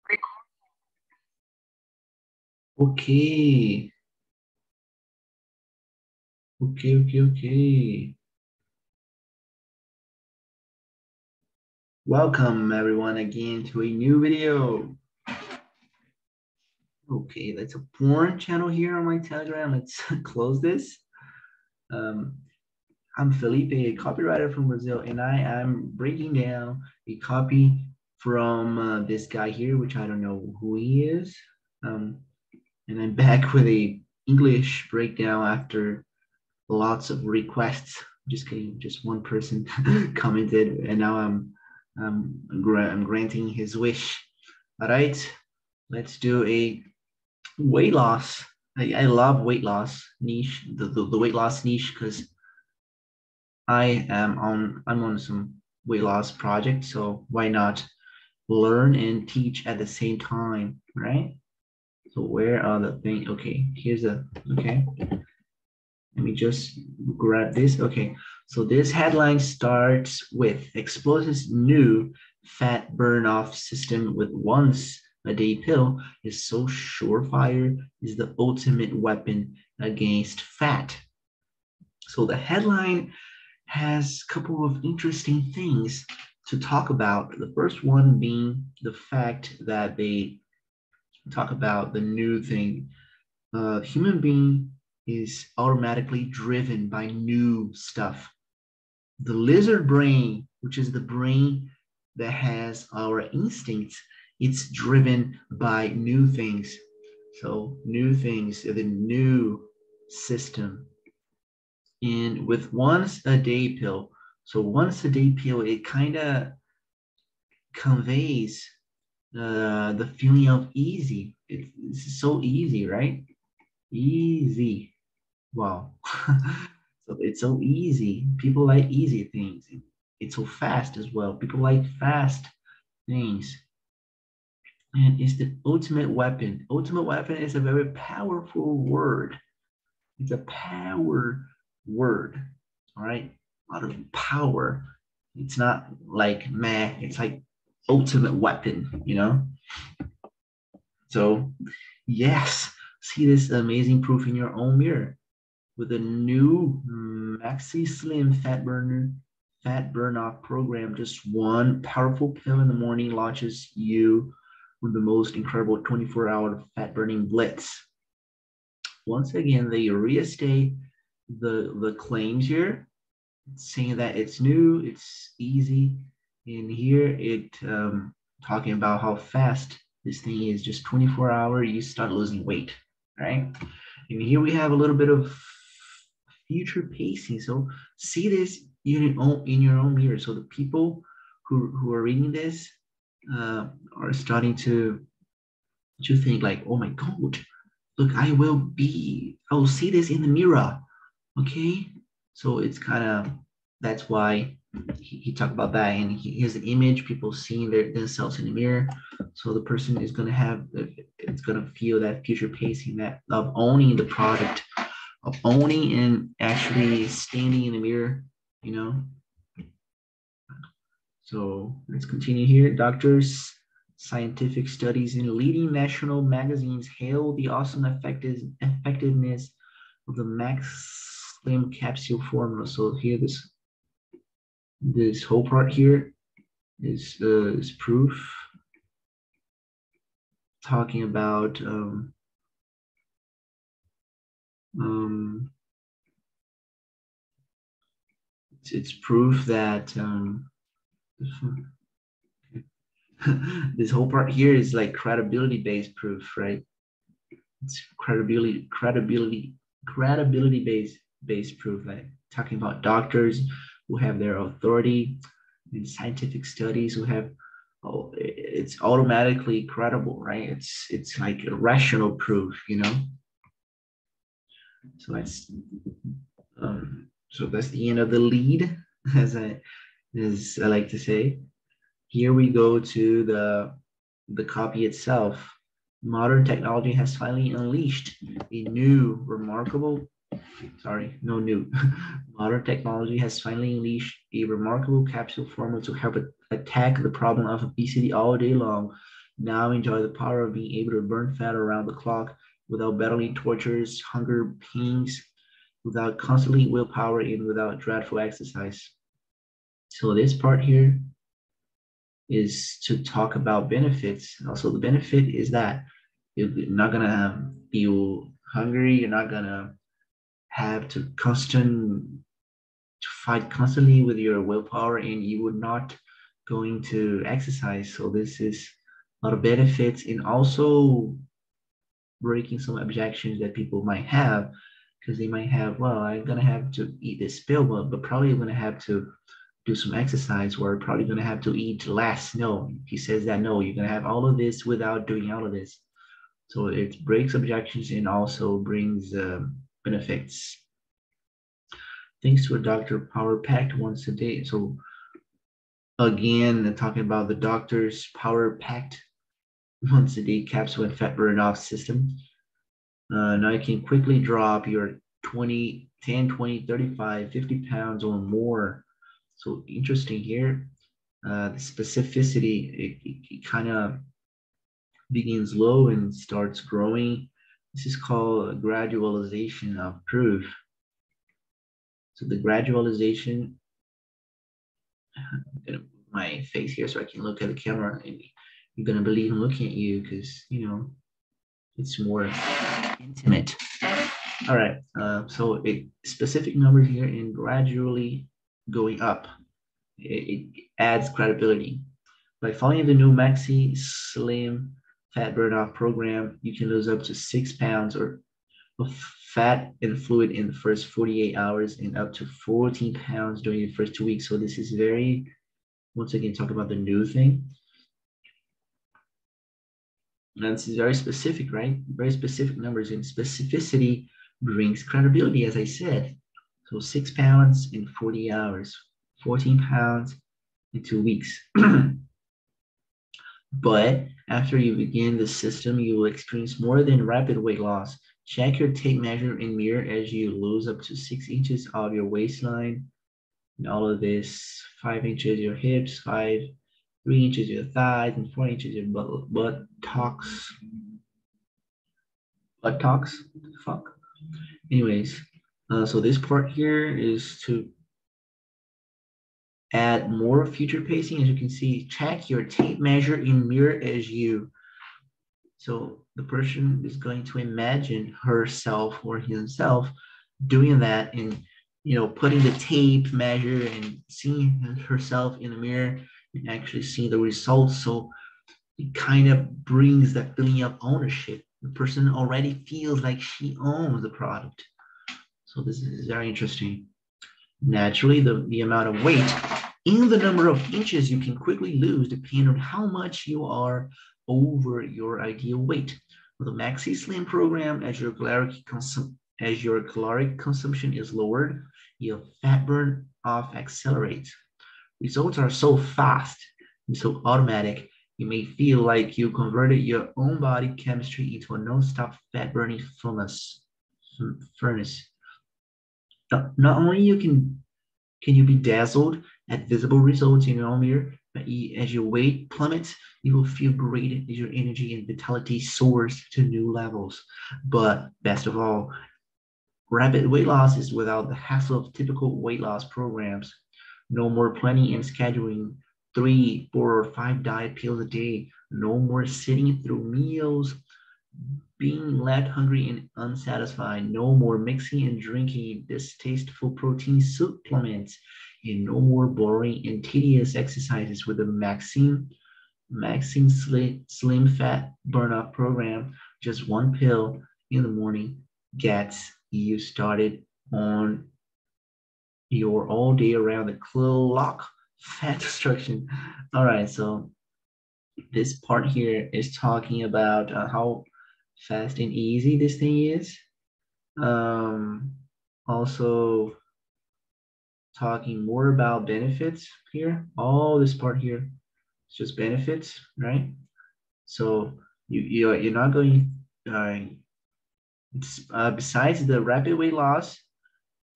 Okay. Okay. Welcome everyone again to a new video. Okay, that's a porn channel here on my Telegram. Let's close this. I'm Felipe, a copywriter from Brazil, and I am breaking down a copy from this guy here, which I don't know who he is. And I'm back with a English breakdown after lots of requests. Just kidding, just one person commented, and now I'm granting his wish. All right, let's do a weight loss. I love weight loss niche, the weight loss niche, because I'm on some weight loss project, so why not learn and teach at the same time, right? So where are the things? Okay, here's a, okay. Let me just grab this. Okay, so this headline starts with explosive new fat burn-off system with once a day pill is so surefire is the ultimate weapon against fat. So the headline has a couple of interesting things to talk about. The first one being the fact that they talk about the new thing. Human being is automatically driven by new stuff. The lizard brain, which is the brain that has our instincts, it's driven by new things. So new things, the new system. And with once a day pill, so once a day pill, it kind of conveys the feeling of easy. It's so easy, right? Easy. Wow. So it's so easy. People like easy things. It's so fast as well. People like fast things. And it's the ultimate weapon. Ultimate weapon is a very powerful word. It's a power word. All right. A lot of power. It's not like meh, it's like ultimate weapon, you know? So, yes, see this amazing proof in your own mirror with a new Maxi Slim fat burn off program. Just one powerful pill in the morning launches you with the most incredible 24-hour fat burning blitz. Once again, they restate the claims here, saying that it's new, it's easy, and here it talking about how fast this thing is. Just 24 hours, you start losing weight, right? And here we have a little bit of future pacing. So see this in your own mirror. So the people who are reading this are starting to think like, oh my God, look, I will see this in the mirror. Okay. So it's kind of, that's why he talked about that. And here's an image, people seeing themselves in the mirror. So the person is going to have, it's going to feel that future pacing, that of owning the product, of owning and actually standing in the mirror, you know. So let's continue here. Doctors, scientific studies in leading national magazines hail the awesome effectiveness of the Max Slim capsule formula. So here, this whole part here is proof talking about it's proof that this whole part here is like credibility based proof, right? It's credibility based proof, like talking about doctors who have their authority in scientific studies who have, oh, it's automatically credible, right? It's like a rational proof, you know. So that's the end of the lead, as I like to say. Here we go to the copy itself. Modern technology has finally unleashed a new, remarkable, modern technology has finally unleashed a remarkable capsule formula to help attack the problem of obesity all day long. Now enjoy the power of being able to burn fat around the clock without battling tortures, hunger, pains, without constantly willpower, and without dreadful exercise. So this part here is to talk about benefits. Also, the benefit is that you're not gonna feel hungry. You're not gonna have to fight constantly with your willpower, and you would not going to exercise. So this is a lot of benefits, and also breaking some objections that people might have, because they might have, well, I'm gonna have to eat this pill, but probably I'm gonna have to do some exercise, or probably gonna have to eat less. No, he says that no, you're gonna have all of this without doing all of this. So it breaks objections and also brings benefits. Thanks to a doctor, power packed once a day. So again, talking about the doctor's power packed once a day capsule and fat burn off system. Now you can quickly drop your 20, 10, 20, 35, 50 pounds or more. So interesting here. The specificity, it kind of begins low and starts growing. This is called gradualization of proof. So the gradualization, I'm gonna move my face here so I can look at the camera, and you're gonna believe I'm looking at you because it's more intimate. All right, so specific numbers here and gradually going up. It adds credibility. By following the new Maxi Slim Fat Burn Off program, you can lose up to 6 pounds of fat and fluid in the first 48 hours and up to 14 pounds during the first 2 weeks. So this is very, once again, talk about the new thing. And this is very specific, right? Very specific numbers, and specificity brings credibility, as I said. So 6 pounds in 40 hours, 14 pounds in 2 weeks. But after you begin the system, you will experience more than rapid weight loss. Check your tape measure in mirror as you lose up to 6 inches of your waistline. And all of this, 5 inches your hips, 3 inches your thighs, and 4 inches your buttocks. Buttocks? Fuck. Anyways, so this part here is to add more future pacing. As you can see, check your tape measure in mirror as you. So the person is going to imagine herself or himself doing that, and putting the tape measure and seeing herself in the mirror and actually seeing the results. So it kind of brings that feeling of ownership. The person already feels like she owns the product. So this is very interesting. Naturally, the amount of weight and the number of inches you can quickly lose depend on how much you are over your ideal weight. With the Maxi Slim program, as your caloric consumption is lowered, your fat burn off accelerates. Results are so fast and so automatic, you may feel like you converted your own body chemistry into a non-stop fat burning furnace. Not only can you be dazzled at visible results in your own mirror, but as your weight plummets, you will feel great as your energy and vitality soars to new levels. But best of all, rapid weight loss is without the hassle of typical weight loss programs. No more planning and scheduling 3, 4, or 5 diet pills a day. No more sitting through meals, being left hungry and unsatisfied. No more mixing and drinking distasteful protein supplements, and no more boring and tedious exercises with the Maxi Slim Fat Burnout program. Just one pill in the morning gets you started on your all day around the clock fat destruction. All right, so this part here is talking about how fast and easy this thing is. Also talking more about benefits here. All this part here is just benefits, right? So you're not going, besides the rapid weight loss,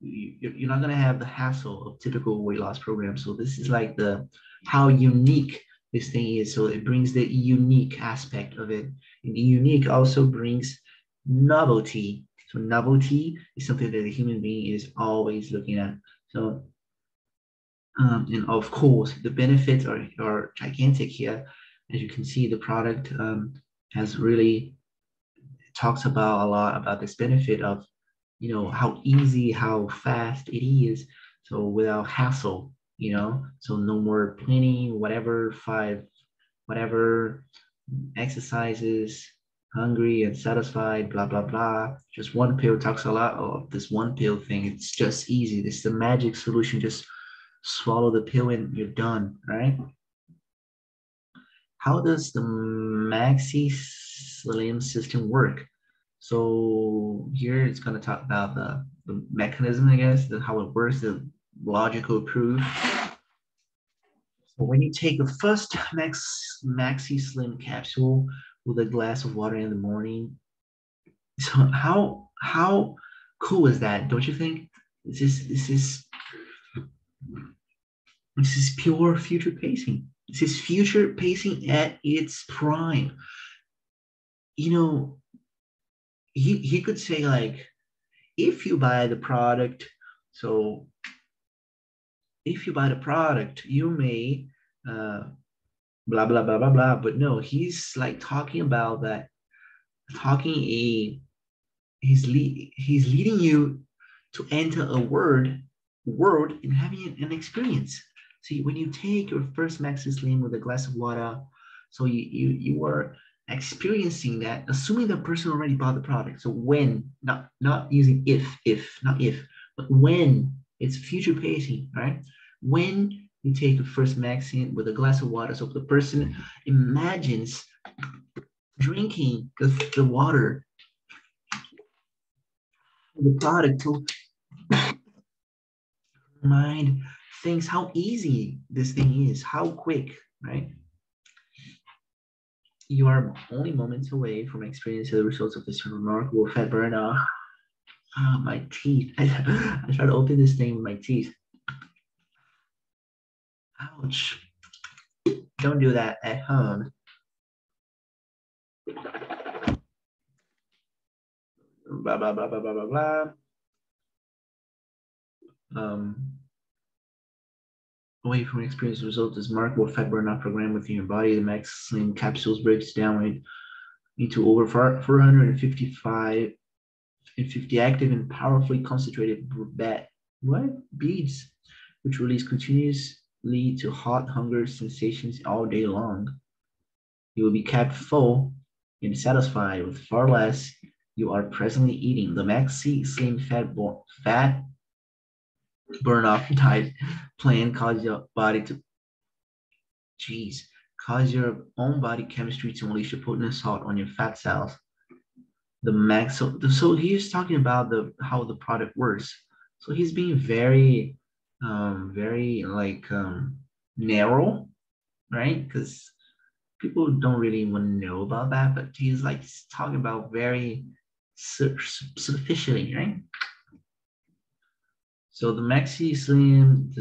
you're not going to have the hassle of typical weight loss programs. So this is like how unique this thing is. So it brings the unique aspect of it. And the unique also brings novelty. So novelty is something that the human being is always looking at. So and of course, the benefits are gigantic here. As you can see, the product has really talks about a lot about this benefit of, how easy, how fast it is. So without hassle, so no more planning, whatever exercises, hungry and satisfied, blah, blah, blah. Just one pill talks a lot of this one pill thing. It's just easy. It's the magic solution. Just swallow the pill and you're done, right? How does the Maxi Slim system work? So here it's going to talk about the mechanism, I guess, how it works, the logical proof. So when you take the first Maxi Slim capsule with a glass of water in the morning, so how cool is that? Don't you think? This is pure future pacing. This is future pacing at its prime. He could say like, if you buy the product, so if you buy the product, you may blah blah blah blah blah. But no, he's like talking about that, he's leading you to enter a world and having an experience. See, when you take your first Maxi Slim with a glass of water, so you are experiencing that, assuming the person already bought the product. So when, not using not if, but when, it's future pacing, right? When you take the first Maxi with a glass of water, so the person imagines drinking the water, the product, to mind thinks how easy this thing is, how quick, right? You are only moments away from experiencing the results of this remarkable fat burn off. My teeth. I tried to open this thing with my teeth. Ouch. Don't do that at home. Blah, blah, blah, blah, blah, blah, blah. Away from experience result is remarkable fat burnout program within your body. The Maxi Slim capsules breaks down into over 455 and 50 active and powerfully concentrated beads, which release continuously to hot hunger sensations all day long. You will be kept full and satisfied with far less you are presently eating. The Maxi Slim fat burn off diet plan causes your body to cause your own body chemistry to unleash a potent assault on your fat cells. So he's talking about how the product works. So he's being very narrow, right? Because people don't really want to know about that, but he's like talking about very superficially, right? So the Maxi Slim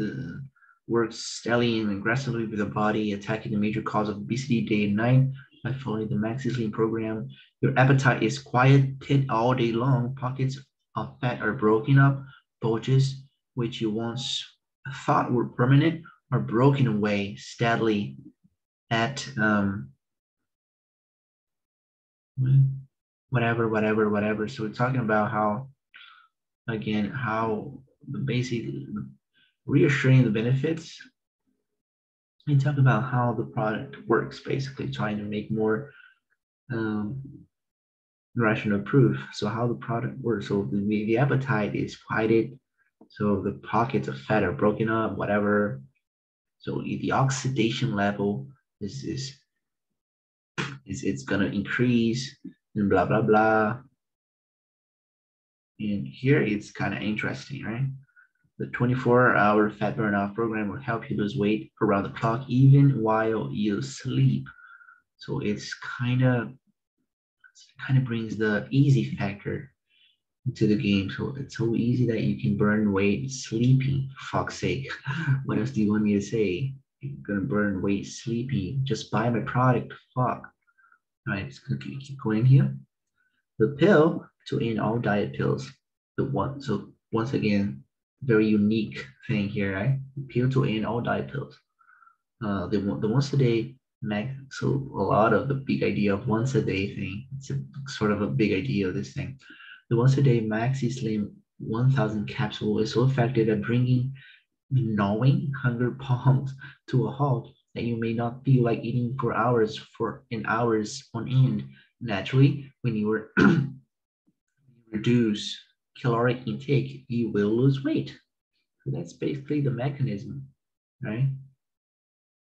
works steadily and aggressively with the body, attacking the major cause of obesity day and night by following the Maxi Slim program. Your appetite is quieted all day long. Pockets of fat are broken up. Bulges, which you once thought were permanent, are broken away steadily at whatever. So we're talking about how basically reassuring the benefits. We talk about how the product works, basically trying to make more rational proof. So how the product works. So the appetite is quieted. So the pockets of fat are broken up, whatever. So the oxidation level is it's gonna increase and blah blah blah. And here it's kind of interesting, right? The 24-hour fat burn-off program will help you lose weight around the clock, even while you sleep. So it's kind of brings the easy factor into the game. So it's so easy that you can burn weight sleeping. For fuck's sake, what else do you want me to say? You're gonna burn weight, sleepy. Just buy my product. Fuck. All right, it's gonna keep going here. The pill to end all diet pills. The one. So once again, very unique thing here, right? The pill to end all diet pills. The once a day max. So a lot of the big idea of once a day thing. It's a sort of a big idea of this thing. The once a day Maxi Slim 1000 capsule is so effective at bringing the gnawing hunger palms to a halt that you may not feel like eating for hours on end. Naturally, when you reduce caloric intake, you will lose weight. So that's basically the mechanism, right?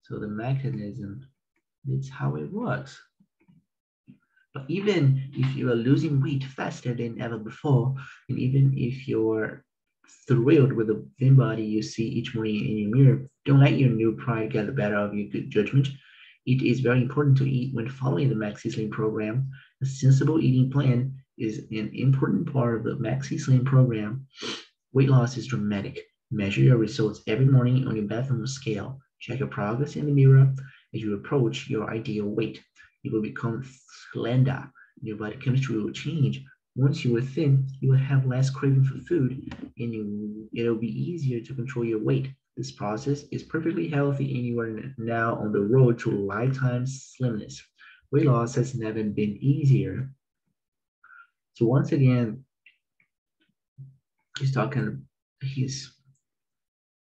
So the mechanism, that's how it works. But even if you are losing weight faster than ever before, and even if you're thrilled with the thin body you see each morning in your mirror, don't let your new pride get the better of your good judgment. It is very important to eat when following the Maxi Slim program. A sensible eating plan is an important part of the Maxi Slim program. Weight loss is dramatic. Measure your results every morning on your bathroom scale. Check your progress in the mirror as you approach your ideal weight. You will become slender. Your body chemistry will change. Once you are thin, you will have less craving for food, and it'll be easier to control your weight. This process is perfectly healthy, and you are now on the road to lifetime slimness. Weight loss has never been easier. So once again, he's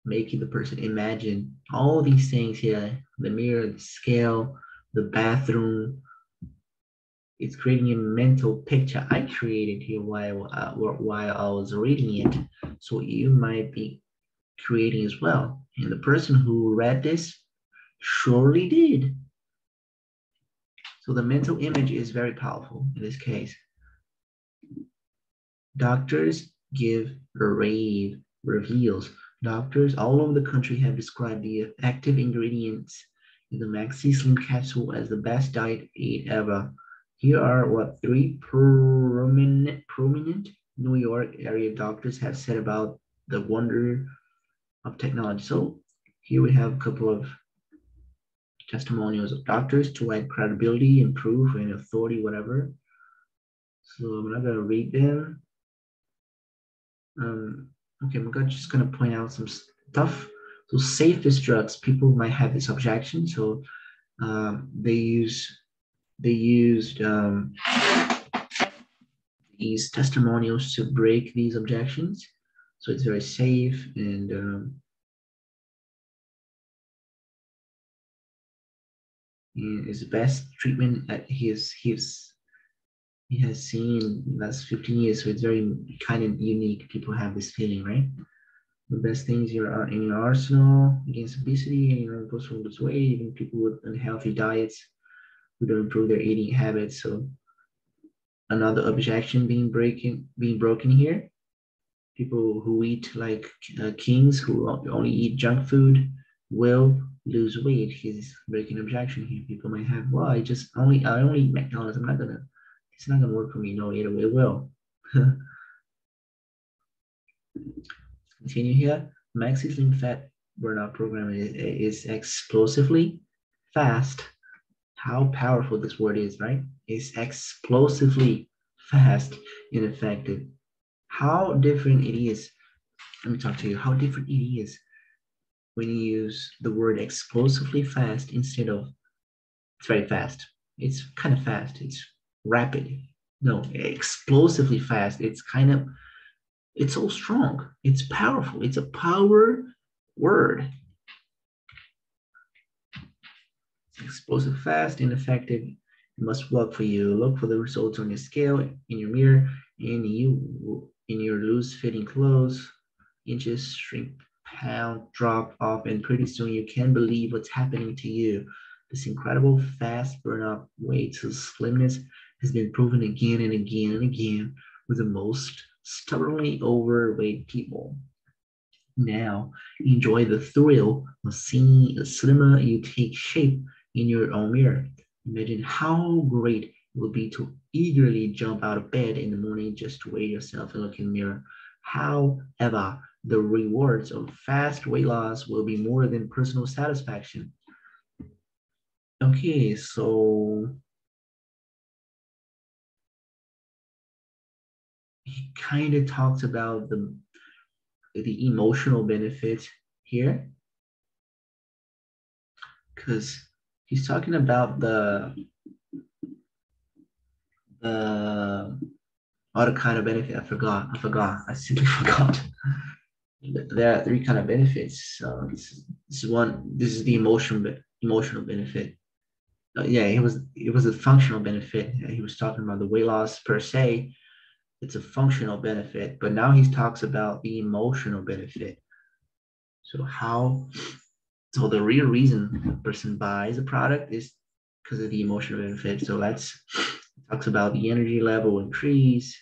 making the person imagine all these things here, the mirror, the scale, the bathroom. It's creating a mental picture I created here while I was reading it. So you might be creating as well. And the person who read this surely did. So the mental image is very powerful in this case. Doctors give rave reveals. Doctors all over the country have described the active ingredients in the Maxi Slim capsule as the best diet aid ever. Here are three prominent New York area doctors have said about the wonder of technology. So here we have a couple of testimonials of doctors to add credibility, improve, and authority, whatever. So I'm not going to read them. Okay, I'm just going to point out some stuff. So safest drugs, people might have this objection. So they used these testimonials to break these objections. So it's very safe and is the best treatment that he has seen in the last 15 years. So it's very kind of unique. People have this feeling, right? The best things are in your arsenal against obesity, and goes from this way, even people with unhealthy diets who don't improve their eating habits. So another objection being broken here. People who eat like kings, who only eat junk food, will lose weight. He's breaking objection here. People might have, well, I only eat McDonald's. It's not gonna work for me. No, it will. Let's continue here. Maxi Slim Fat Burnout Program is explosively fast. How powerful this word is, right? It's explosively fast and effective. How different it is. Let me talk to you. How different it is when you use the word explosively fast instead of it's very fast. It's kind of fast. It's rapid. No, explosively fast. It's so strong. It's powerful. It's a power word. Explosive, fast, and effective. It must work for you. Look for the results on your scale, in your mirror, in your loose-fitting clothes. Inches shrink, pound drop off, and pretty soon you can't believe what's happening to you. This incredible fast burn-up weight to slimness has been proven again and again and again with the most stubbornly overweight people. Now, enjoy the thrill of seeing a slimmer you take shape in your own mirror. Imagine how great it would be to eagerly jump out of bed in the morning just to weigh yourself and look in the mirror. However, the rewards of fast weight loss will be more than personal satisfaction. Okay, so he kind of talks about the emotional benefit here, because he's talking about the other kind of benefit. I simply forgot. There are three kind of benefits. This is the emotional benefit. Yeah, it was a functional benefit. He was talking about the weight loss per se. It's a functional benefit, but now he talks about the emotional benefit. So so the real reason a person buys a product is because of the emotional benefit. So talks about the energy level increase,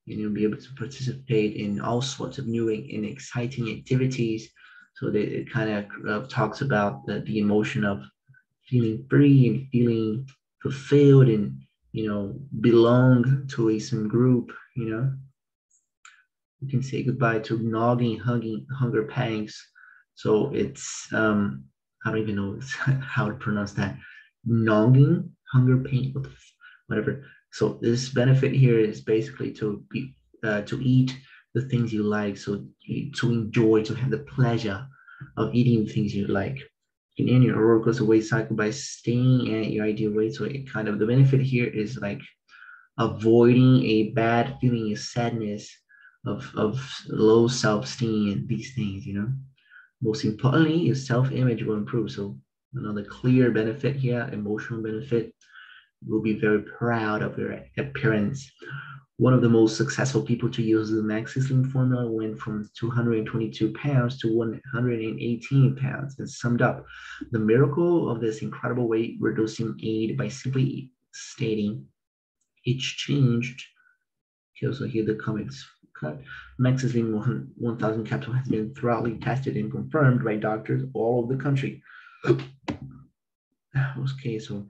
and you'll be able to participate in all sorts of new and exciting activities. So that it kind of talks about the emotion of feeling free and feeling fulfilled and belong to some group. You can say goodbye to nagging, hunger pangs. So it's I don't even know how to pronounce that. Nagging, hunger pain, whatever. So this benefit here is basically to eat the things you like. So to enjoy, to have the pleasure of eating the things you like. You can end your roller coaster weight cycle by staying at your ideal weight. So the benefit here is like avoiding a bad feeling of sadness, of low self-esteem and these things. Most importantly, your self-image will improve. So another clear benefit here, emotional benefit, will be very proud of your appearance. One of the most successful people to use the Maxi Slim formula went from 222 pounds to 118 pounds and summed up the miracle of this incredible weight reducing aid by simply stating each changed. Okay, also here the comments cut. Maxi Slim 1000 capsule has been thoroughly tested and confirmed by doctors all over the country. Okay, so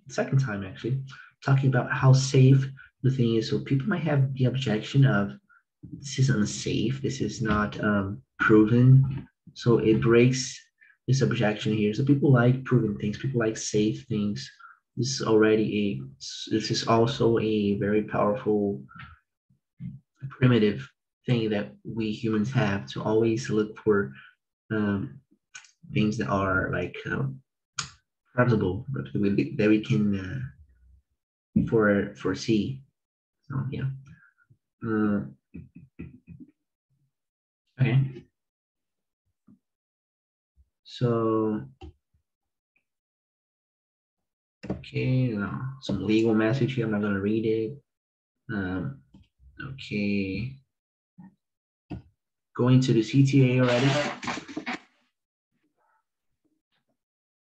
second time actually, talking about how safe the thing is. So people might have the objection of this is unsafe, this is not proven. So it breaks this objection here. So people like proven things, people like safe things. This is also a very powerful primitive thing that we humans have to always look for things that are like probable that we can foresee. So yeah. Okay. So okay, some legal message here. I'm not gonna read it. Okay. Going to the CTA already.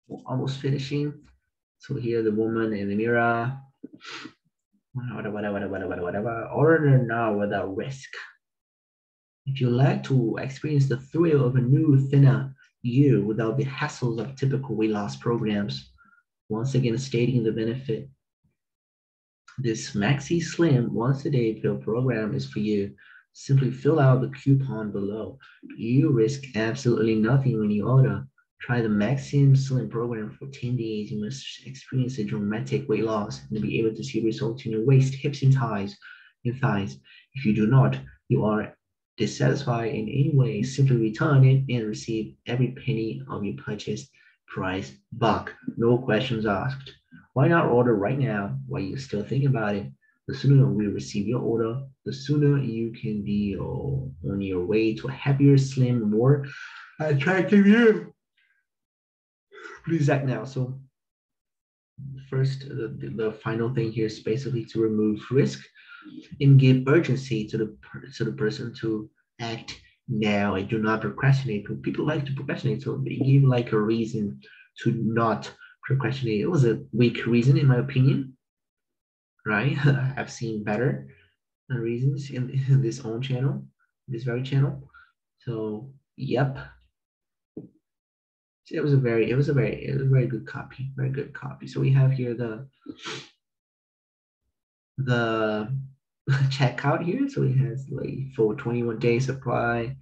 We're almost finishing. So here the woman in the mirror. Whatever. Order now without risk. If you like to experience the thrill of a new, thinner you without the hassles of typical weight loss programs, once again stating the benefit, this Maxi Slim once a day pill program is for you. Simply fill out the coupon below. You risk absolutely nothing when you order. Try the Maxi Slim program for 10 days. You must experience a dramatic weight loss and be able to see results in your waist, hips, and thighs. If you do not, you are dissatisfied in any way, simply return it and receive every penny of your purchase price back. No questions asked. Why not order right now while you're still thinking about it? The sooner we receive your order, the sooner you can be on your way to a happier, slim, more attractive you. Please act now. So first, the final thing here is basically to remove risk and give urgency to the person to act now and do not procrastinate. People like to procrastinate, so they give like a reason to not procrastinate. It was a weak reason in my opinion, right? I've seen better reasons in this own channel, this very channel. So yep. It was a very good copy, very good copy. So we have here the checkout here. So it has like for 21-day supply,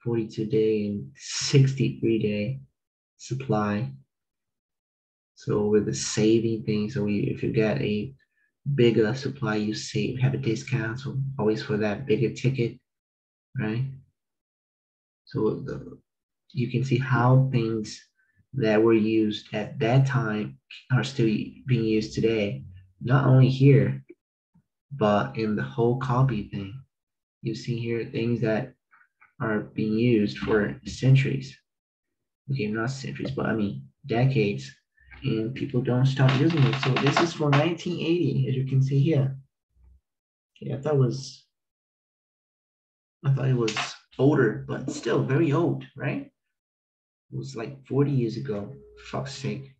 42-day, and 63-day supply. So with the saving thing, so if you get a bigger supply, you save, have a discount. So always for that bigger ticket, right? So you can see how things that were used at that time are still being used today. Not only here, but in the whole copy thing. You see here things that are being used for centuries. Okay, not centuries, but I mean decades, and people don't stop using it. So this is from 1980, as you can see here. Okay, I thought it was older, but still very old, right? It was like 40 years ago, for fuck's sake.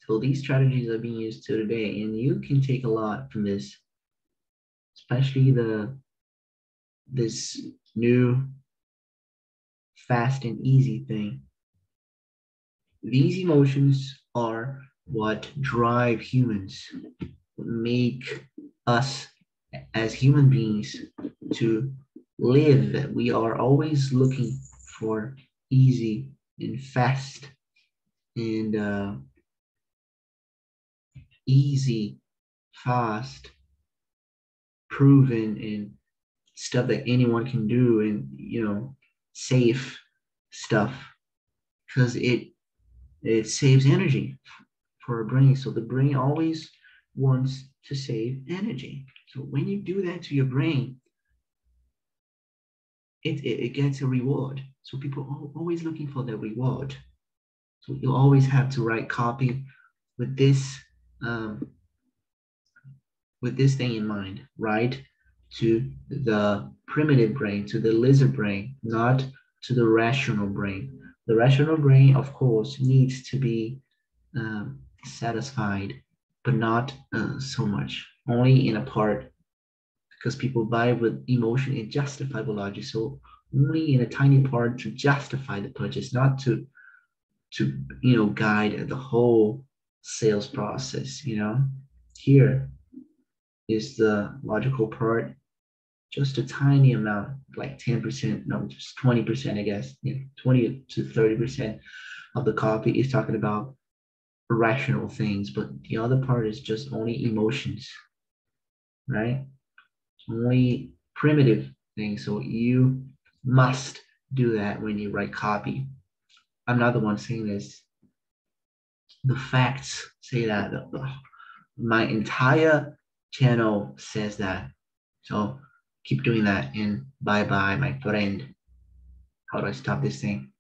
So these strategies are being used to today, and you can take a lot from this, especially this new fast and easy thing. These emotions are what drive humans, make us as human beings to live. We are always looking for easy and fast and easy, fast, proven, and stuff that anyone can do, and safe stuff, because it saves energy for our brain. So the brain always wants to save energy. So when you do that to your brain, it gets a reward. So people are always looking for the reward. So you always have to write copy with this um, with this thing in mind, right? To the primitive brain, to the lizard brain, not to the rational brain. The rational brain, of course, needs to be satisfied, but not so much, only in a part, because people buy with emotion and justifiable logic. So only in a tiny part to justify the purchase, not to guide the whole sales process. Here is the logical part, just a tiny amount, like 10%, no, just 20%, I guess. 20 to 30% of the copy is talking about rational things, but the other part is just only emotions, right? Only primitive things. So you must do that when you write copy. I'm not the one saying this. The facts say that. My entire channel says that. So keep doing that, and bye bye, my friend. How do I stop this thing?